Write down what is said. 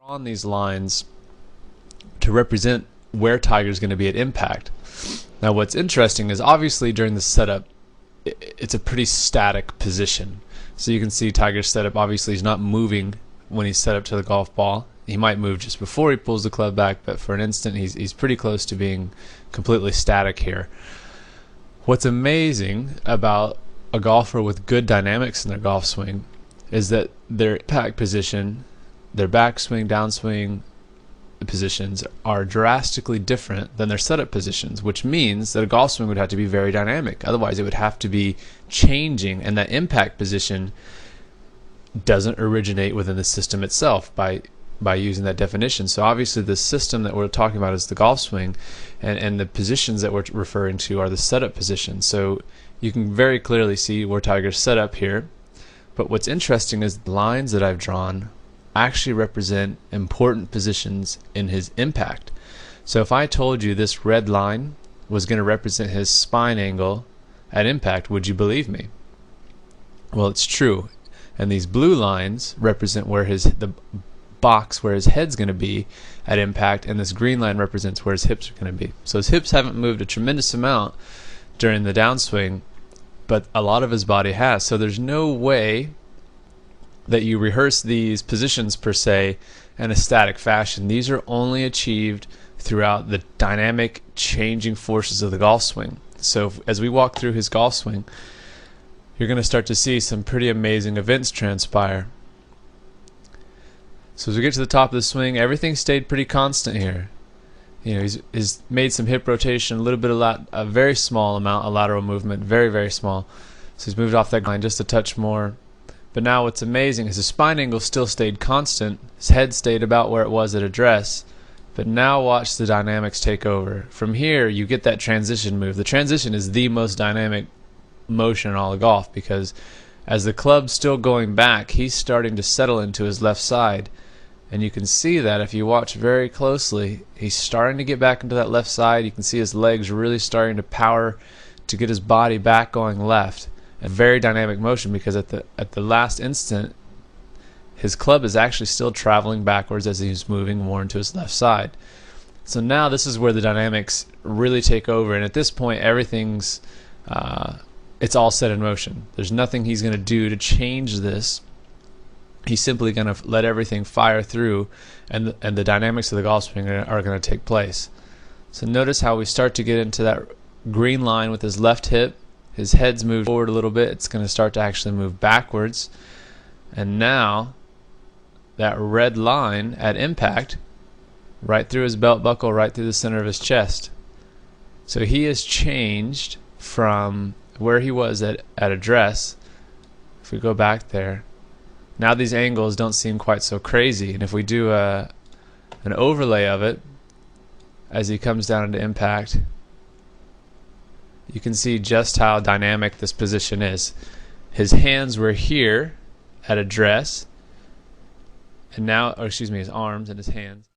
On these lines to represent where Tiger's going to be at impact. Now what's interesting is obviously during the setup it's a pretty static position. So you can see Tiger's setup, obviously he's not moving when he's set up to the golf ball. He might move just before he pulls the club back, but for an instant he's pretty close to being completely static here. What's amazing about a golfer with good dynamics in their golf swing is that their impact position, their backswing, downswing positions are drastically different than their setup positions, which means that a golf swing would have to be very dynamic. Otherwise it would have to be changing, and that impact position doesn't originate within the system itself by using that definition. So obviously the system that we're talking about is the golf swing, and the positions that we're referring to are the setup positions. So you can very clearly see where Tiger's set up here. But what's interesting is the lines that I've drawn actually represent important positions in his impact. So if I told you this red line was going to represent his spine angle at impact, would you believe me? Well, it's true. And these blue lines represent where the box where his head's going to be at impact, and this green line represents where his hips are going to be. So his hips haven't moved a tremendous amount during the downswing, but a lot of his body has. So there's no way that you rehearse these positions per se in a static fashion. These are only achieved throughout the dynamic changing forces of the golf swing. So as we walk through his golf swing, you're going to start to see some pretty amazing events transpire. So as we get to the top of the swing, everything stayed pretty constant here. You know, he's made some hip rotation, a little bit of a very small amount of lateral movement, very, very small. So he's moved off that line just a touch more. But now what's amazing is his spine angle still stayed constant. His head stayed about where it was at address. But now watch the dynamics take over. From here, you get that transition move. The transition is the most dynamic motion in all of golf, because as the club's still going back, he's starting to settle into his left side. And you can see that if you watch very closely, he's starting to get back into that left side. You can see his legs really starting to power to get his body back going left. A very dynamic motion, because at the last instant his club is actually still traveling backwards as he's moving more into his left side. So now this is where the dynamics really take over, and at this point everything's it's all set in motion. There's nothing he's going to do to change this. He's simply going to let everything fire through, and the dynamics of the golf swing are going to take place. So notice how we start to get into that green line with his left hip. His head's moved forward a little bit. It's going to start to actually move backwards. And now that red line at impact, right through his belt buckle, right through the center of his chest. So he has changed from where he was at address. If we go back there, now these angles don't seem quite so crazy. And if we do an overlay of it as he comes down into impact, you can see just how dynamic this position is. His hands were here at address, and now, or excuse me, his arms and his hands.